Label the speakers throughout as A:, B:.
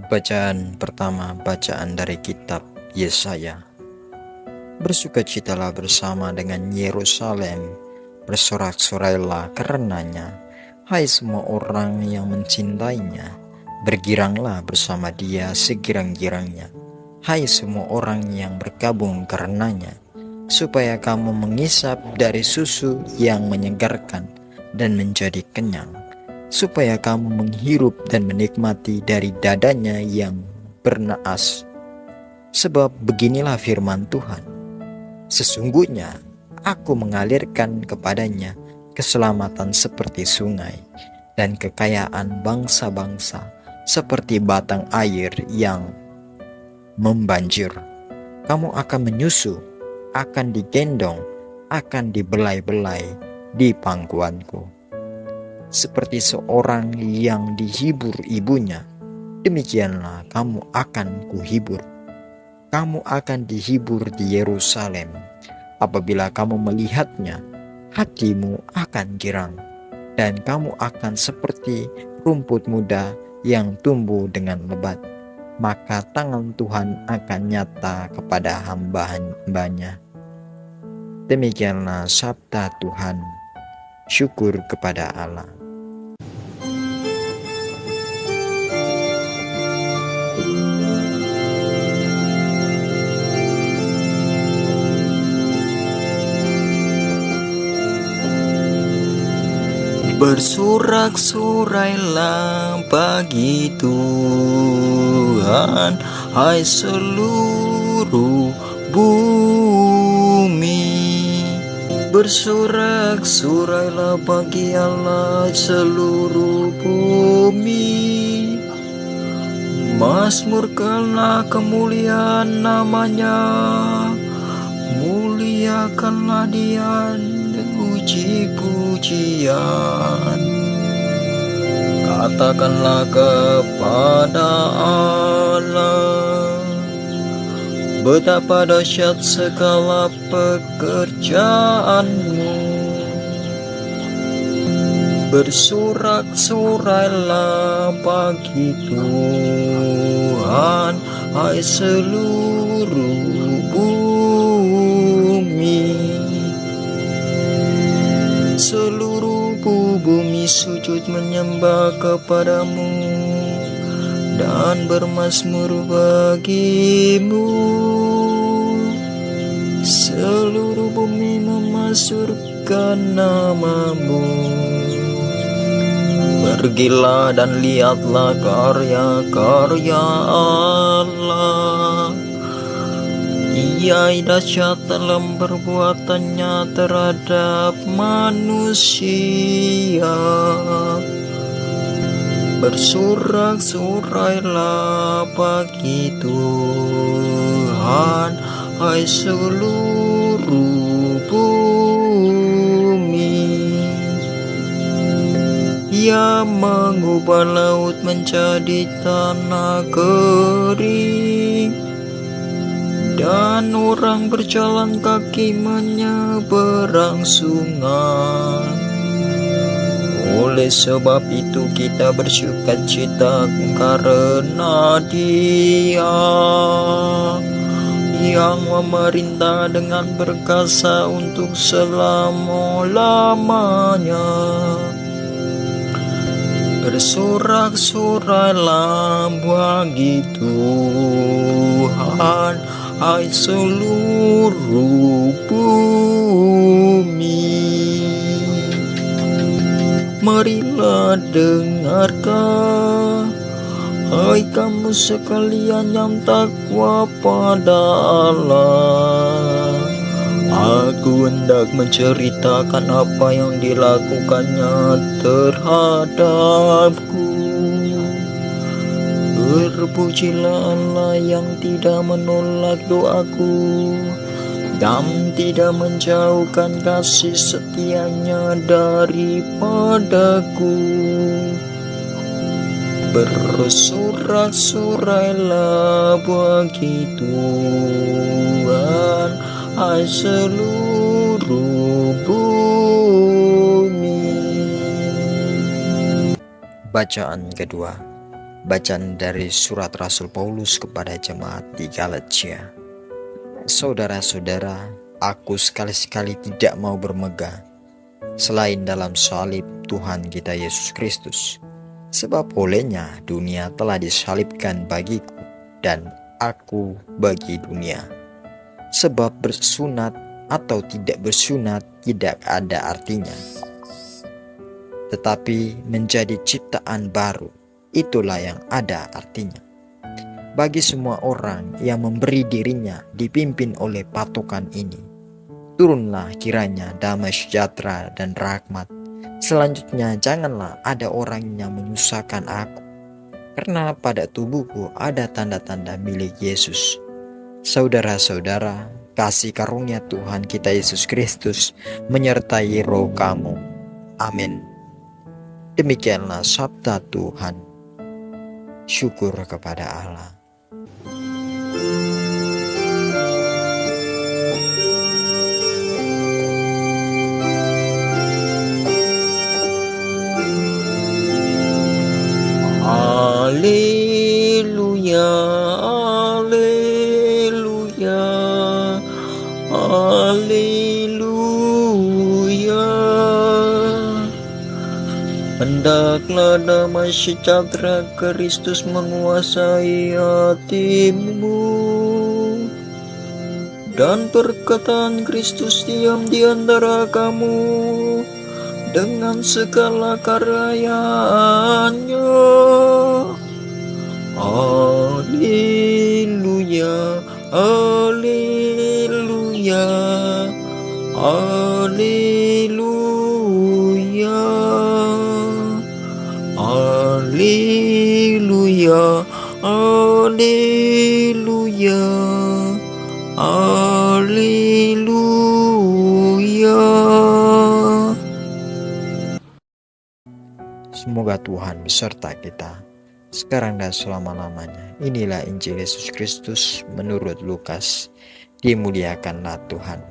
A: Bacaan pertama, bacaan dari kitab Yesaya. Bersukacitalah bersama dengan Yerusalem, bersorak-sorailah karenanya, hai semua orang yang mencintainya, bergiranglah bersama dia segirang-girangnya, hai semua orang yang berkabung karenanya, supaya kamu mengisap dari susu yang menyegarkan dan menjadi kenyang, supaya kamu menghirup dan menikmati dari dadanya yang bernaas. Sebab beginilah firman Tuhan, sesungguhnya aku mengalirkan kepadanya keselamatan seperti sungai, dan kekayaan bangsa-bangsa seperti batang air yang membanjir. Kamu akan menyusu, akan digendong, akan dibelai-belai di pangkuanku. Seperti seorang yang dihibur ibunya, demikianlah kamu akan kuhibur. Kamu akan dihibur di Yerusalem. Apabila kamu melihatnya, hatimu akan girang, dan kamu akan seperti rumput muda yang tumbuh dengan lebat. Maka tangan Tuhan akan nyata kepada hamba-hambanya. Demikianlah sabda Tuhan. Syukur kepada Allah.
B: Bersorak-sorailah bagi Tuhan, hai seluruh bumi. Bersorak-sorailah bagi Allah seluruh bumi. Mazmurkanlah kemuliaan namanya, muliakanlah dia dengan puji-pujian. Katakanlah kepada Allah, betapa dahsyat segala pekerjaanmu. Bersorak-sorailah bagi Tuhan, hai seluruh bumi. Seluruh bumi sujud menyembah kepadamu dan bermazmur bagimu. Seluruh bumi memazmurkan namamu. Pergilah dan lihatlah karya-karya Allah. Ia dahsyat dalam perbuatannya terhadap manusia. Bersorak-sorailah bagi Tuhan, hai seluruh bumi. Ia mengubah laut menjadi tanah kering, dan orang berjalan kaki menyeberang sungai. Oleh sebab itu kita bersukacita karena Dia yang memerintah dengan perkasa untuk selama-lamanya. Bersorak-sorailah bagi Tuhan, hai seluruh bumi. Marilah dengarkan, hai kamu sekalian yang takwa pada Allah. Aku hendak menceritakan apa yang dilakukannya terhadapku. Berpujilah Allah yang tidak menolak doaku dan tidak menjauhkan kasih setianya daripadaku. Bersorak-sorailah bagi Tuhan, hai seluruh bumi.
A: Bacaan kedua, Bacaan dari surat Rasul Paulus kepada jemaat di Galatia. Saudara-saudara, aku sekali-sekali tidak mau bermegah selain dalam salib Tuhan kita Yesus Kristus. Sebab olehnya dunia telah disalibkan bagiku dan aku bagi dunia. Sebab bersunat atau tidak bersunat tidak ada artinya, tetapi menjadi ciptaan baru, itulah yang ada artinya. Bagi semua orang yang memberi dirinya dipimpin oleh patokan ini, turunlah kiranya damai sejahtera dan rahmat. Selanjutnya janganlah ada orang yang menyusahkan aku, karena pada tubuhku ada tanda-tanda milik Yesus. Saudara-saudara, kasih karunia Tuhan kita Yesus Kristus menyertai roh kamu. Amin. Demikianlah sabda Tuhan. Syukur kepada Allah.
B: Haleluya, haleluya, haleluya. Hendaklah damai sejahtera Kristus menguasai hatimu, dan perkataan Kristus diam di antara kamu dengan segala karyaannya. Haleluya, haleluya, haleluya, haleluya, haleluya, haleluya.
A: Semoga Tuhan beserta kita sekarang dan selama-lamanya. Inilah Injil Yesus Kristus menurut Lukas. Dimuliakanlah Tuhan.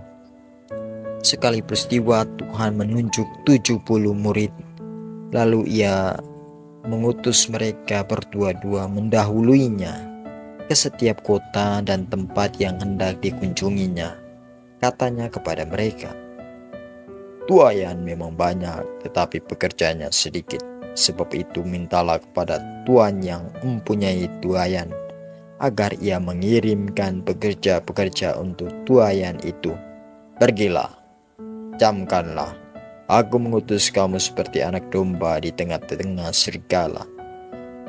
A: Sekali peristiwa Tuhan menunjuk 70 murid. Lalu ia mengutus mereka berdua-dua mendahuluinya ke setiap kota dan tempat yang hendak dikunjunginya. Katanya kepada mereka, "Tuayan memang banyak, tetapi pekerjanya sedikit. Sebab itu mintalah kepada Tuhan yang mempunyai tuayan, agar ia mengirimkan pekerja-pekerja untuk tuayan itu. Pergilah, camkanlah, aku mengutus kamu seperti anak domba di tengah-tengah serigala.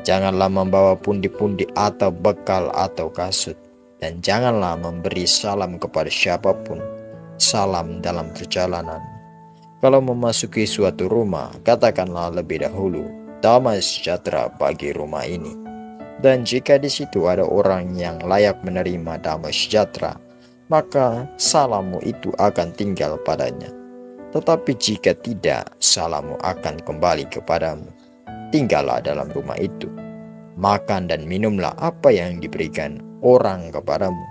A: Janganlah membawa pundi-pundi atau bekal atau kasut, dan janganlah memberi salam kepada siapapun, salam dalam perjalanan. Kalau memasuki suatu rumah, katakanlah lebih dahulu, damai sejahtera bagi rumah ini. Dan jika di situ ada orang yang layak menerima damai sejahtera, maka salammu itu akan tinggal padanya. Tetapi jika tidak, salammu akan kembali kepadamu. Tinggallah dalam rumah itu. Makan dan minumlah apa yang diberikan orang kepadamu.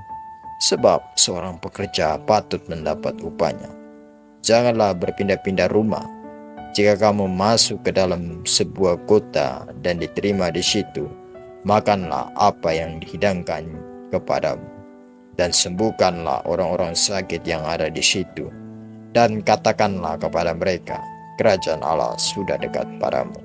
A: Sebab seorang pekerja patut mendapat upahnya. Janganlah berpindah-pindah rumah. Jika kamu masuk ke dalam sebuah kota dan diterima di situ, makanlah apa yang dihidangkan kepadamu, dan sembuhkanlah orang-orang sakit yang ada di situ, dan katakanlah kepada mereka, kerajaan Allah sudah dekat padamu.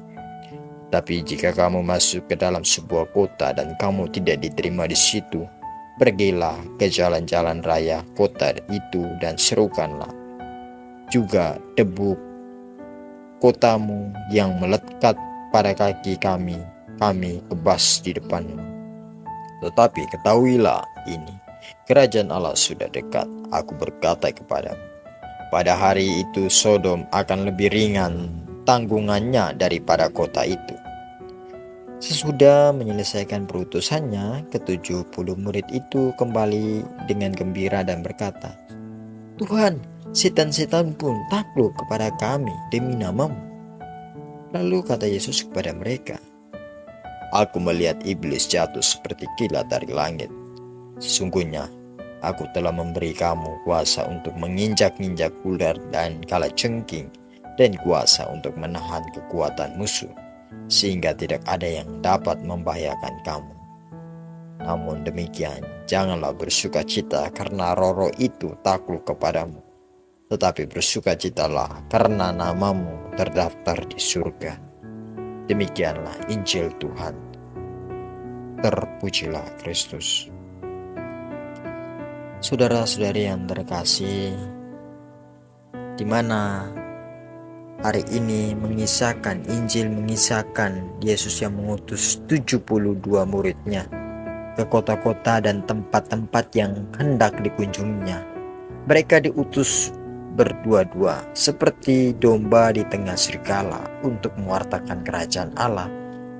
A: Tapi jika kamu masuk ke dalam sebuah kota dan kamu tidak diterima di situ, pergilah ke jalan-jalan raya kota itu dan serukanlah juga debu kotamu yang melekat pada kaki kami kebas di depanmu. Tetapi ketahuilah ini, kerajaan Allah sudah dekat. Aku berkata kepadamu, pada hari itu Sodom akan lebih ringan tanggungannya daripada kota itu. Sesudah menyelesaikan perutusannya, ke-70 murid itu kembali dengan gembira dan berkata, "Tuhan, setan-setan pun takluk kepada kami demi nama-Mu." Lalu kata Yesus kepada mereka, "Aku melihat iblis jatuh seperti kilat dari langit. Sesungguhnya aku telah memberi kamu kuasa untuk menginjak-injak ular dan kalajengking, dan kuasa untuk menahan kekuatan musuh. sehingga tidak ada yang dapat membahayakan kamu. Namun demikian, janganlah bersukacita karena roh-roh itu takluk kepadamu, tetapi bersukacitalah karena namamu terdaftar di surga. Demikianlah Injil Tuhan. Terpujilah Kristus. Saudara-saudari yang terkasih, di mana hari ini Injil mengisahkan Yesus yang mengutus 72 muridnya ke kota-kota dan tempat-tempat yang hendak dikunjunginya. Mereka diutus berdua-dua seperti domba di tengah serigala untuk mewartakan kerajaan Allah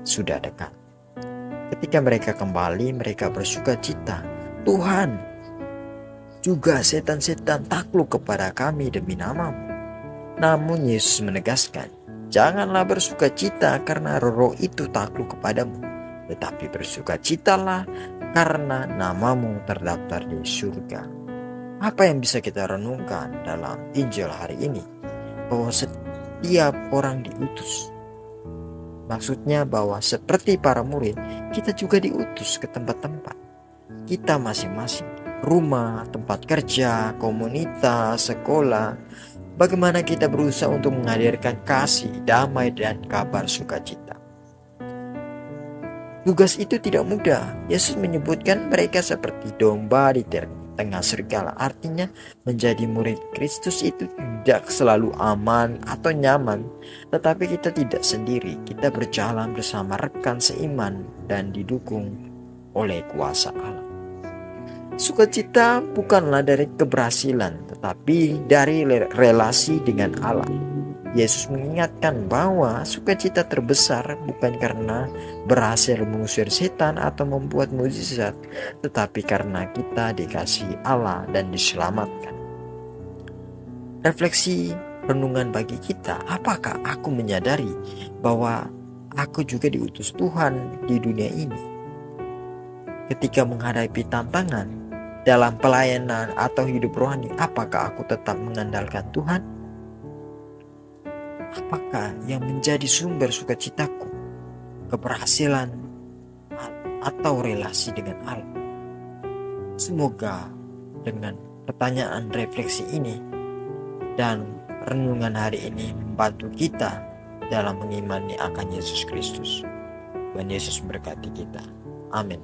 A: sudah dekat. Ketika mereka kembali, mereka bersukacita, "Tuhan, juga setan-setan takluk kepada kami demi namamu." Namun Yesus menegaskan, "Janganlah bersukacita karena roh itu takluk kepadamu, tetapi bersukacitalah karena namamu terdaftar di surga." Apa yang bisa kita renungkan dalam Injil hari ini? Bahwa setiap orang diutus. Maksudnya bahwa seperti para murid, kita juga diutus ke tempat-tempat. Kita masing-masing, rumah, tempat kerja, komunitas, sekolah. Bagaimana kita berusaha untuk menghadirkan kasih, damai, dan kabar sukacita. Tugas itu tidak mudah. Yesus menyebutkan mereka seperti domba di tengah serigala. Artinya menjadi murid Kristus itu tidak selalu aman atau nyaman. Tetapi kita tidak sendiri. Kita berjalan bersama rekan seiman dan didukung oleh kuasa Allah. Sukacita bukanlah dari keberhasilan, tetapi dari relasi dengan Allah. Yesus mengingatkan bahwa sukacita terbesar bukan karena berhasil mengusir setan atau membuat mukjizat, tetapi karena kita dikasihi Allah dan diselamatkan. Refleksi renungan bagi kita, apakah aku menyadari bahwa aku juga diutus Tuhan di dunia ini? Ketika menghadapi tantangan dalam pelayanan atau hidup rohani, apakah aku tetap mengandalkan Tuhan? Apakah yang menjadi sumber sukacitaku, keberhasilan atau relasi dengan Allah? Semoga dengan pertanyaan refleksi ini dan renungan hari ini membantu kita dalam mengimani akan Yesus Kristus. Tuhan Yesus memberkati kita. Amin.